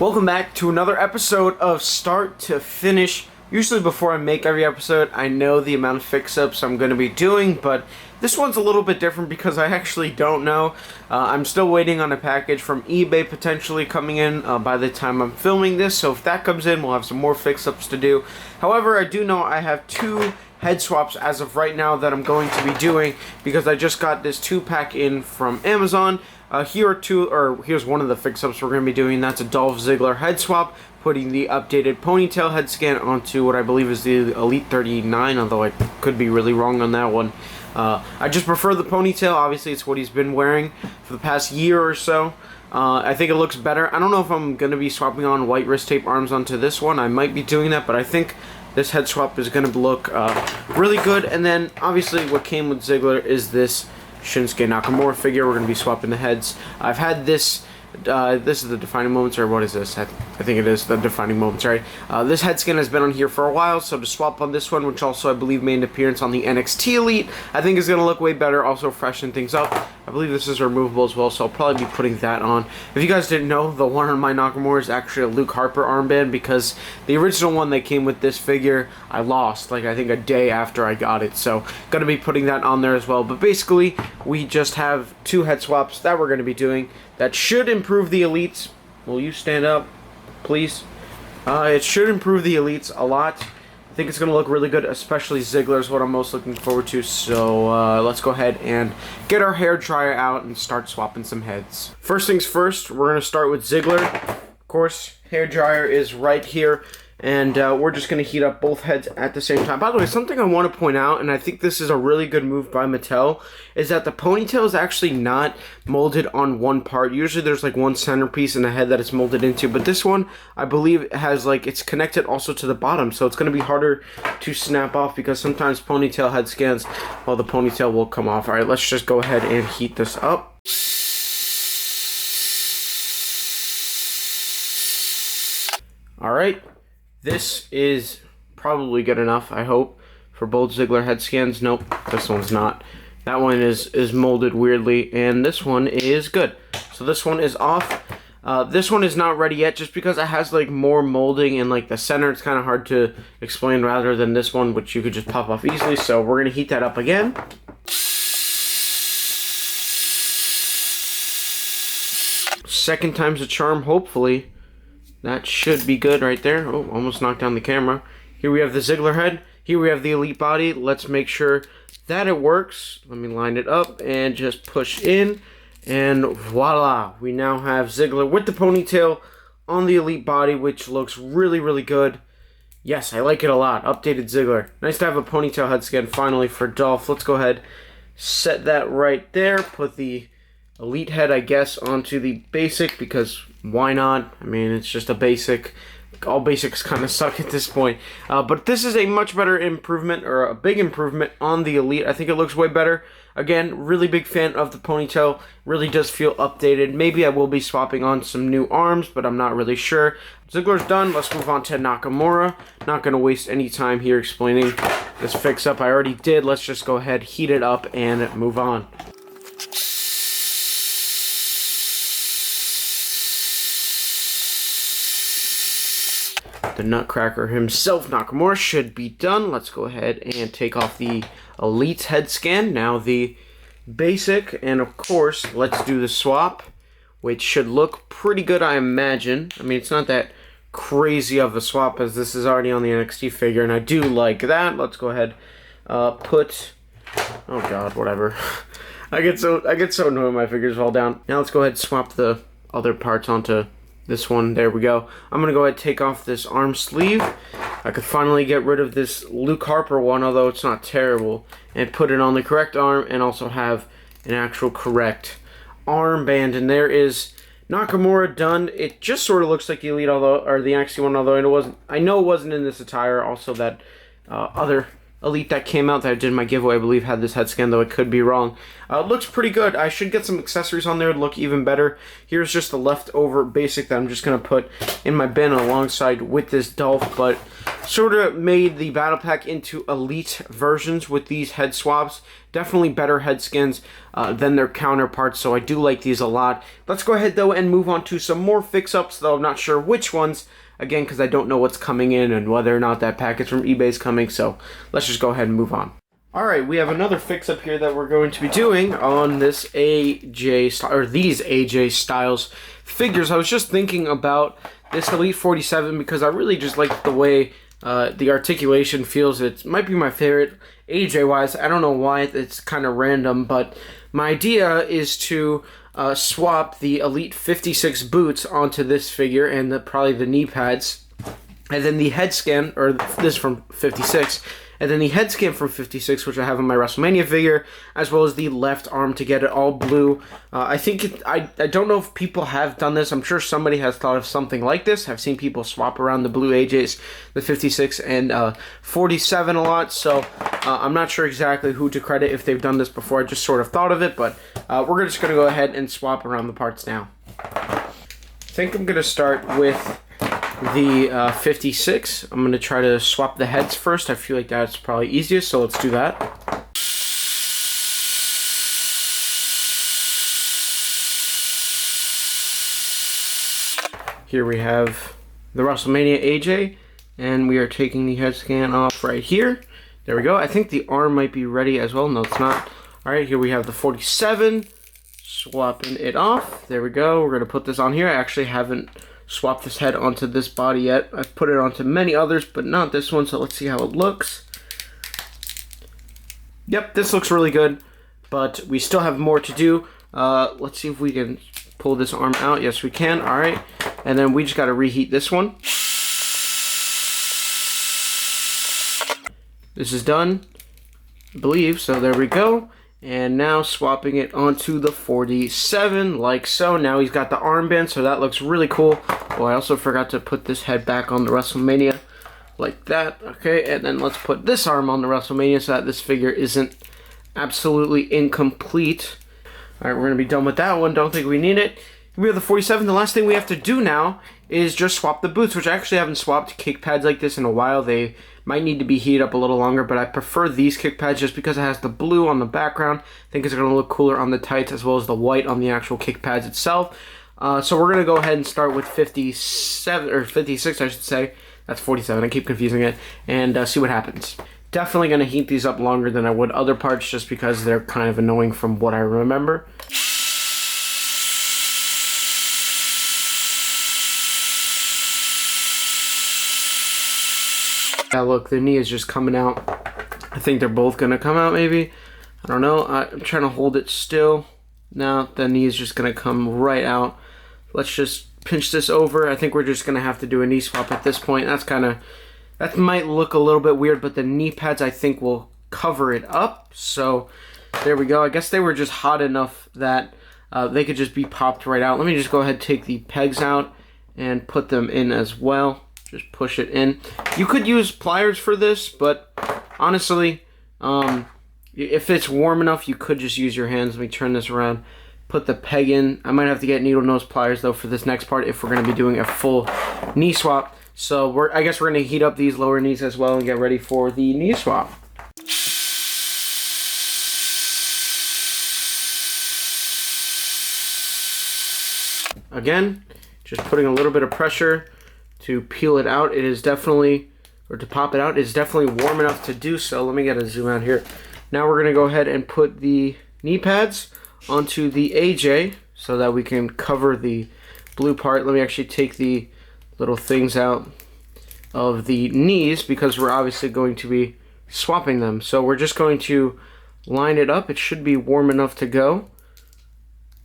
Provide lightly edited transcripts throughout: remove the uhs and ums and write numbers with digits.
Welcome back to another episode of Start to Finish. Usually before I make every episode, I know the amount of fix-ups I'm going to be doing, but this one's a little bit different because I actually don't know. I'm still waiting on a package from eBay potentially coming in by the time I'm filming this, so if that comes in, we'll have some more fix-ups to do. However, I do know I have two head swaps as of right now that I'm going to be doing because I just got this 2-pack in from Amazon. Here's one of the fix-ups we're going to be doing. That's a Dolph Ziggler head swap, putting the updated ponytail head scan onto what I believe is the Elite 39, although I could be really wrong on that one. I just prefer the ponytail. Obviously, it's what he's been wearing for the past year or so. I think it looks better. I don't know if I'm going to be swapping on white wrist tape arms onto this one. I might be doing that, but I think this head swap is going to look really good. And then, obviously, what came with Ziggler is this Shinsuke Nakamura figure. We're going to be swapping the heads. I've had this. This is the Defining Moments, or what is this? I think it is the Defining Moments, right? This head scan has been on here for a while, so to swap on this one, which also I believe made an appearance on the NXT Elite, I think is going to look way better, also freshen things up. I believe this is removable as well, so I'll probably be putting that on. If you guys didn't know, the one on my Nakamura is actually a Luke Harper armband, because the original one that came with this figure, I lost, like, I think a day after I got it, so going to be putting that on there as well. But basically, we just have two head swaps that we're going to be doing that should improve the Elites. Will you stand up, please? It should improve the Elites a lot. I think it's going to look really good, especially Ziggler is what I'm most looking forward to. So let's go ahead and get our hair dryer out and start swapping some heads. First things first, we're going to start with Ziggler. Of course, hair dryer is right here. And we're just going to heat up both heads at the same time. By the way, something I want to point out, and I think this is a really good move by Mattel, is that the ponytail is actually not molded on one part. Usually there's like one centerpiece in the head that it's molded into, but this one, I believe, has like, it's connected also to the bottom, so it's going to be harder to snap off because sometimes ponytail head scans, well, the ponytail will come off. All right, let's just go ahead and heat this up. All right. This is probably good enough, I hope, for both Ziggler head scans. Nope, this one's not. That one is molded weirdly, and this one is good. So this one is off. This one is not ready yet, just because it has like more molding in like the center. It's kind of hard to explain rather than this one, which you could just pop off easily. So we're gonna heat that up again. Second time's a charm, hopefully. That should be good right there. Oh, almost knocked down the camera. Here we have the Ziggler head. Here we have the Elite body. Let's make sure that it works. Let me line it up and just push in. And voila. We now have Ziggler with the ponytail on the Elite body, which looks really, really good. Yes, I like it a lot. Updated Ziggler. Nice to have a ponytail head scan finally for Dolph. Let's go ahead, set that right there. Put the Elite head, I guess, onto the basic, because why not? I mean, it's just a basic. All basics kind of suck at this point. But this is a much better improvement, or a big improvement on the Elite. I think it looks way better. Again, really big fan of the ponytail. Really does feel updated. Maybe I will be swapping on some new arms, but I'm not really sure. Ziggler's done. Let's move on to Nakamura. Not going to waste any time here explaining this fix-up. I already did. Let's just go ahead, heat it up, and move on. The Nutcracker himself, Nakamura, should be done. Let's go ahead and take off the Elite's head scan. Now the basic, and of course, let's do the swap, which should look pretty good, I imagine. I mean, it's not that crazy of a swap, as this is already on the NXT figure, and I do like that. Let's go ahead, put, oh god, whatever. I get so annoyed when my figures fall down. Now let's go ahead and swap the other parts onto this one. There we go. I'm going to go ahead and take off this arm sleeve. I could finally get rid of this Luke Harper one, although it's not terrible, and put it on the correct arm, and also have an actual correct armband. And there is Nakamura done. It just sort of looks like the Elite, or the NXT one, although I know it wasn't in this attire. Also, that other Elite that came out that I did in my giveaway, I believe, had this head scan, though I could be wrong. It looks pretty good. I should get some accessories on there to look even better. Here's just the leftover basic that I'm just going to put in my bin alongside with this Dolph, but sort of made the battle pack into Elite versions with these head swaps. Definitely better head skins than their counterparts, so I do like these a lot. Let's go ahead, though, and move on to some more fix-ups, though I'm not sure which ones. Again, because I don't know what's coming in and whether or not that package from eBay is coming, so let's just go ahead and move on. Alright, we have another fix-up here that we're going to be doing on this AJ, or these AJ Styles figures. I was just thinking about this Elite 47 because I really just like the way the articulation feels. It might be my favorite AJ-wise. I don't know why, it's kind of random, but my idea is to swap the Elite 56 boots onto this figure and probably the knee pads, and then the head scan, or this from 56, and then the head scan from 56, which I have on my WrestleMania figure, as well as the left arm to get it all blue. I think I don't know if people have done this. I'm sure somebody has thought of something like this. I've seen people swap around the blue AJs, the 56 and 47 a lot, so I'm not sure exactly who to credit if they've done this before. I just sort of thought of it, but we're just going to go ahead and swap around the parts now. I think I'm going to start with the 56. I'm going to try to swap the heads first. I feel like that's probably easiest, so let's do that. Here we have the WrestleMania AJ, and we are taking the head scan off right here. There we go. I think the arm might be ready as well. No, it's not. Alright, here we have the 47. Swapping it off. There we go. We're going to put this on here. I actually haven't swapped this head onto this body yet. I've put it onto many others, but not this one, so let's see how it looks. Yep, this looks really good, but we still have more to do. Let's see if we can pull this arm out. Yes, we can. Alright, and then we just got to reheat this one. This is done, I believe, so there we go. And now swapping it onto the 47, like so. Now he's got the armband, so that looks really cool. Oh, I also forgot to put this head back on the WrestleMania, like that. Okay, and then let's put this arm on the WrestleMania so that this figure isn't absolutely incomplete. Alright, we're going to be done with that one. Don't think we need it. We have the 47. The last thing we have to do now is just swap the boots, which I actually haven't swapped kick pads like this in a while. They might need to be heated up a little longer, but I prefer these kick pads just because it has the blue on the background. I think it's going to look cooler on the tights as well as the white on the actual kick pads itself. So we're going to go ahead and start with 57, or 56, I should say. That's 47. I keep confusing it. And see what happens. Definitely going to heat these up longer than I would other parts just because they're kind of annoying from what I remember. Yeah, look, the knee is just coming out. I think they're both going to come out, maybe. I don't know. I'm trying to hold it still. Now the knee is just going to come right out. Let's just pinch this over. I think we're just going to have to do a knee swap at this point. That might look a little bit weird, but the knee pads, I think, will cover it up. So there we go. I guess they were just hot enough that they could just be popped right out. Let me just go ahead and take the pegs out and put them in as well. Just push it in. You could use pliers for this, but honestly, if it's warm enough, you could just use your hands. Let me turn this around. Put the peg in. I might have to get needle nose pliers, though, for this next part if we're going to be doing a full knee swap. So I guess we're going to heat up these lower knees as well and get ready for the knee swap. Again, just putting a little bit of pressure to peel it out. It is definitely, or to pop it out, it's definitely warm enough to do so. Let me get a zoom out here. Now we're going to go ahead and put the knee pads onto the AJ so that we can cover the blue part. Let me actually take the little things out of the knees because we're obviously going to be swapping them. So we're just going to line it up. It should be warm enough to go.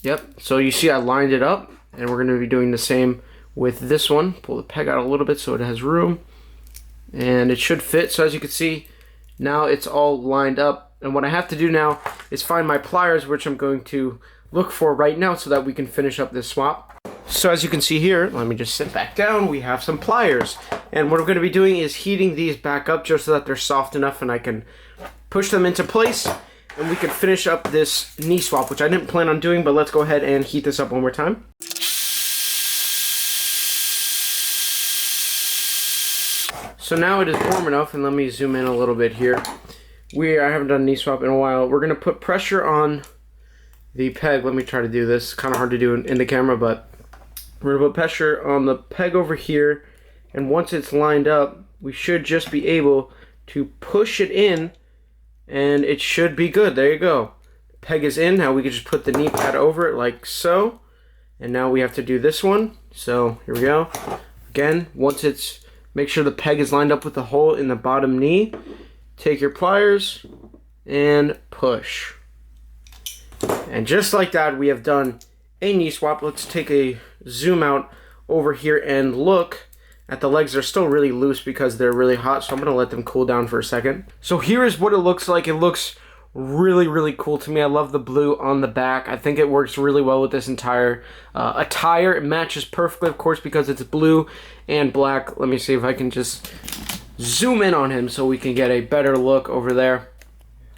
Yep, so you see I lined it up, and we're going to be doing the same with this one. Pull the peg out a little bit so it has room, and it should fit. So as you can see, now it's all lined up, and what I have to do now is find my pliers, which I'm going to look for right now so that we can finish up this swap. So as you can see here, let me just sit back down, we have some pliers. And what we're going to be doing is heating these back up just so that they're soft enough and I can push them into place. And we can finish up this knee swap, which I didn't plan on doing, but let's go ahead and heat this up one more time. So now it is warm enough, and let me zoom in a little bit here. I haven't done a knee swap in a while. We're going to put pressure on the peg. Let me try to do this. Kind of hard to do in the camera, but we're going to put pressure on the peg over here, and once it's lined up, we should just be able to push it in, and it should be good. There you go. The peg is in. Now we can just put the knee pad over it like so, and now we have to do this one. So here we go. Again, make sure the peg is lined up with the hole in the bottom knee. Take your pliers and push. And just like that, we have done a knee swap. Let's take a zoom out over here and look at the legs. They're still really loose because they're really hot, so I'm going to let them cool down for a second. So here is what it looks like. It looks really, really cool to me. I love the blue on the back. I think it works really well with this entire attire. It matches perfectly, of course, because it's blue and black. Let me see if I can just zoom in on him so we can get a better look over there.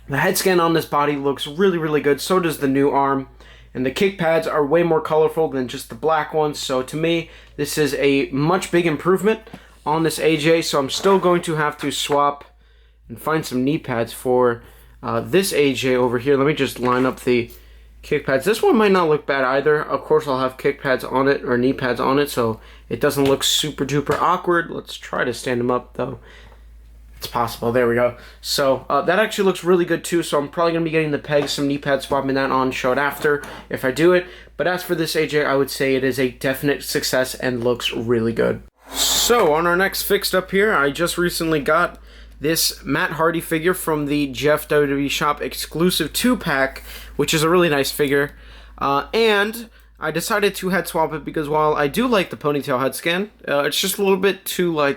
The head scan on this body looks really, really good. So does the new arm. And the kick pads are way more colorful than just the black ones. So to me, this is a much big improvement on this AJ. So I'm still going to have to swap and find some knee pads for this AJ over here. Let me just line up the kick pads. This one might not look bad either. Of course, I'll have kick pads on it, or knee pads on it, so it doesn't look super duper awkward. Let's try to stand them up though. It's possible. There we go. So that actually looks really good too. So I'm probably going to be getting the pegs, some knee pads, swapping that on, show it after if I do it. But as for this AJ, I would say it is a definite success and looks really good. So on our next fixed up here, I just recently got this Matt Hardy figure from the Jeff WWE Shop exclusive 2-pack, which is a really nice figure. And I decided to head swap it because while I do like the ponytail head scan, it's just a little bit too, I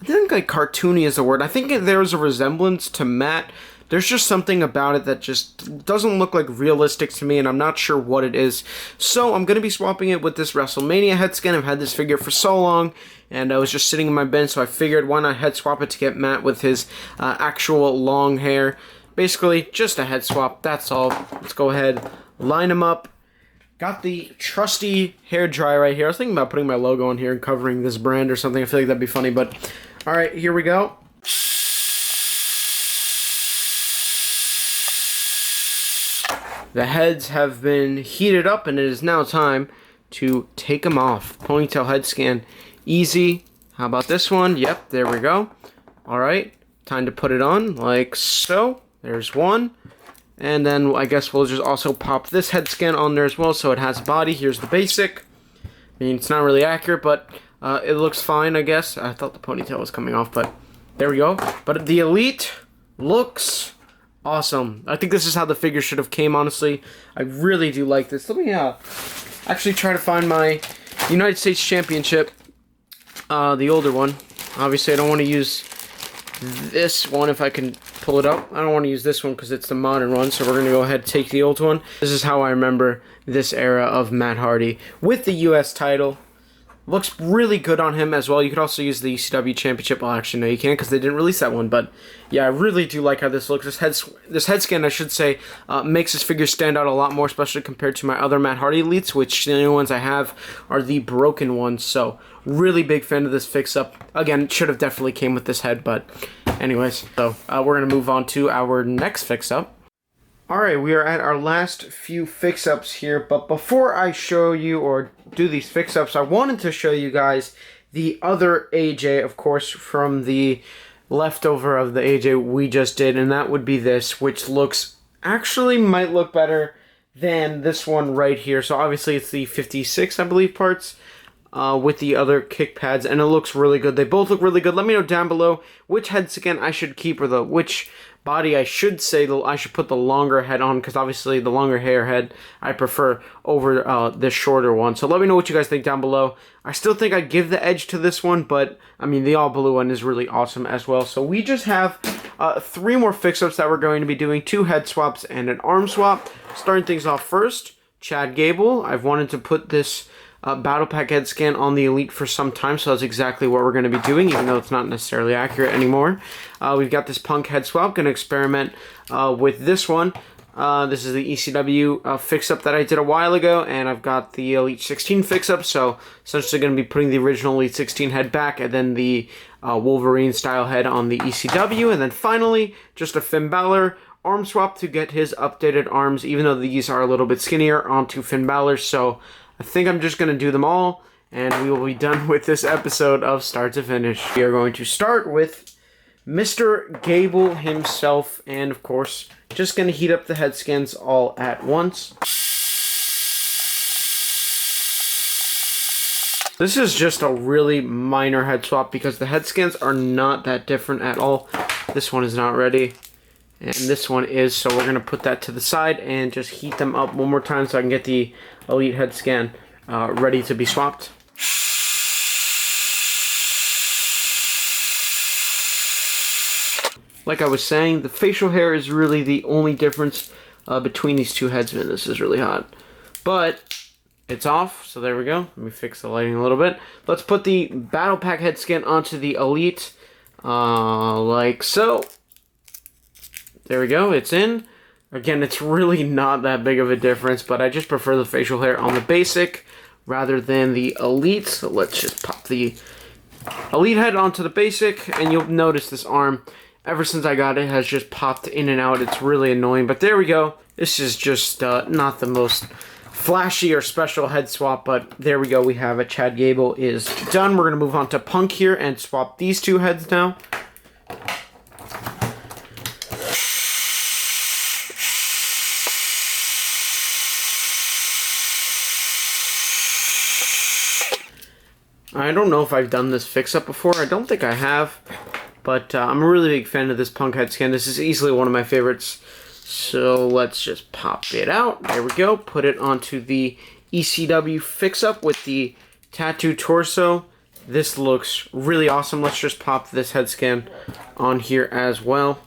think cartoony is the word. I think there's a resemblance to Matt. There's just something about it that just doesn't look like realistic to me, and I'm not sure what it is. So I'm going to be swapping it with this WrestleMania head scan. I've had this figure for so long, and I was just sitting in my bin, so I figured why not head swap it to get Matt with his actual long hair. Basically, just a head swap, that's all. Let's go ahead, line him up. Got the trusty hair dryer right here. I was thinking about putting my logo on here and covering this brand or something. I feel like that'd be funny, but alright, here we go. The heads have been heated up, and it is now time to take them off. Ponytail head scan, easy. How about this one? Yep, there we go. Alright, time to put it on, like so. There's one. And then I guess we'll just also pop this head scan on there as well, so it has a body. Here's the basic. I mean, it's not really accurate, but it looks fine, I guess. I thought the ponytail was coming off, but there we go. But the Elite looks awesome. I think this is how the figure should have came, honestly. I really do like this. Let me actually try to find my United States Championship, the older one. Obviously, I don't want to use this one if I can pull it up. I don't want to use this one because it's the modern one, so we're going to go ahead and take the old one. This is how I remember this era of Matt Hardy with the US title. Looks really good on him as well. You could also use the ECW Championship. Well, actually, no, you can't because they didn't release that one. But yeah, I really do like how this looks. This head scan, I should say, makes this figure stand out a lot more, especially compared to my other Matt Hardy Elites, which the only ones I have are the broken ones. So really big fan of this fix-up. Again, it should have definitely came with this head, but anyways. So we're going to move on to our next fix-up. Alright, we are at our last few fix-ups here, but before I show you or do these fix-ups, I wanted to show you guys the other AJ, of course, from the leftover of the AJ we just did, and that would be this, which actually might look better than this one right here. So obviously it's the 56, I believe, parts. With the other kick pads, and it looks really good. They both look really good. Let me know down below which head scan I should keep, or which body I should say I should put the longer head on, because obviously the longer hair head I prefer over the shorter one. So let me know what you guys think down below. I still think I'd give the edge to this one, but I mean the all blue one is really awesome as well. So we just have 3 more fix-ups that we're going to be doing, 2 head swaps and an arm swap. Starting things off first, Chad Gable. I've wanted to put this Battle Pack head scan on the Elite for some time, so that's exactly what we're going to be doing, even though it's not necessarily accurate anymore. We've got this Punk head swap. Going to experiment with this one. This is the ECW fix-up that I did a while ago, and I've got the Elite 16 fix-up, so essentially going to be putting the original Elite 16 head back, and then the Wolverine-style head on the ECW, and then finally, just a Finn Balor arm swap to get his updated arms, even though these are a little bit skinnier, onto Finn Balor, so I think I'm just going to do them all, and we will be done with this episode of Start to Finish. We are going to start with Mr. Gable himself, and of course, just going to heat up the head scans all at once. This is just a really minor head swap because the head scans are not that different at all. This one is not ready, and this one is, so we're going to put that to the side and just heat them up one more time so I can get the Elite head scan ready to be swapped. Like I was saying, the facial hair is really the only difference between these two heads. Man, this is really hot. But it's off, so there we go. Let me fix the lighting a little bit. Let's put the Battle Pack head scan onto the Elite, like so. There we go, it's in. Again, it's really not that big of a difference, but I just prefer the facial hair on the basic rather than the Elite. So let's just pop the Elite head onto the basic, and you'll notice this arm, ever since I got it, has just popped in and out. It's really annoying, but there we go. This is just not the most flashy or special head swap, but there we go. We have it. Chad Gable is done. We're going to move on to Punk here and swap these two heads now. I don't know if I've done this fix-up before. I don't think I have. But I'm a really big fan of this Punk head scan. This is easily one of my favorites. So let's just pop it out. There we go. Put it onto the ECW fix-up with the tattoo torso. This looks really awesome. Let's just pop this head scan on here as well.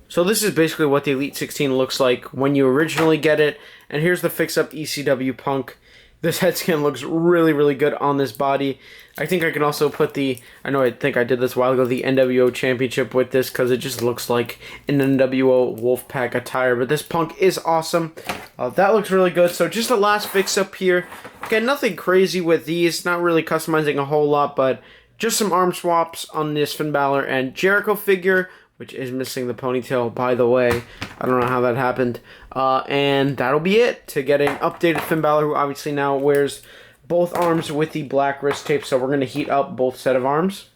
So this is basically what the Elite 16 looks like when you originally get it. And here's the fix-up ECW Punk. This head scan looks really, really good on this body. I think I can also put the, I think I did this a while ago, the NWO Championship with this because it just looks like an NWO Wolfpack attire. But this Punk is awesome. That looks really good. So just a last fix-up here. Again, nothing crazy with these. Not really customizing a whole lot, but just some arm swaps on this Finn Balor and Jericho figure, which is missing the ponytail, by the way. I don't know how that happened. And that'll be it to get an updated Finn Balor, who obviously now wears both arms with the black wrist tape. So we're going to heat up both set of arms.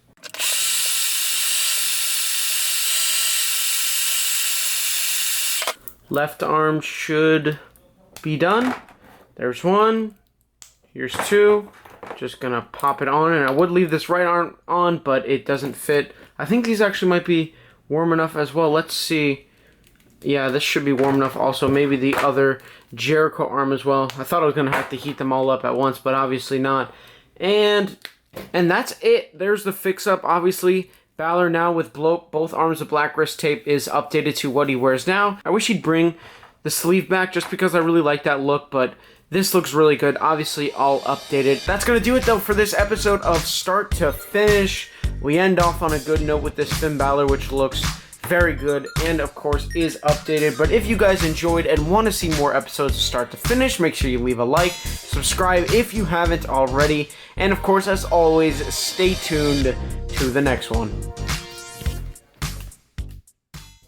Left arm should be done. There's one. Here's two. Just going to pop it on. And I would leave this right arm on, but it doesn't fit. I think these actually might be warm enough as well. Let's see. Yeah, this should be warm enough also. Maybe the other Jericho arm as well. I thought I was going to have to heat them all up at once, but obviously not. And that's it. There's the fix-up. Obviously, Balor now with both arms of black wrist tape is updated to what he wears now. I wish he'd bring the sleeve back just because I really like that look, but this looks really good. Obviously, all updated. That's going to do it, though, for this episode of Start to Finish. We end off on a good note with this Finn Balor, which looks very good and of course is updated. But if you guys enjoyed and want to see more episodes of Start to Finish, make sure you leave a like, subscribe if you haven't already, and of course, as always, stay tuned to the next one.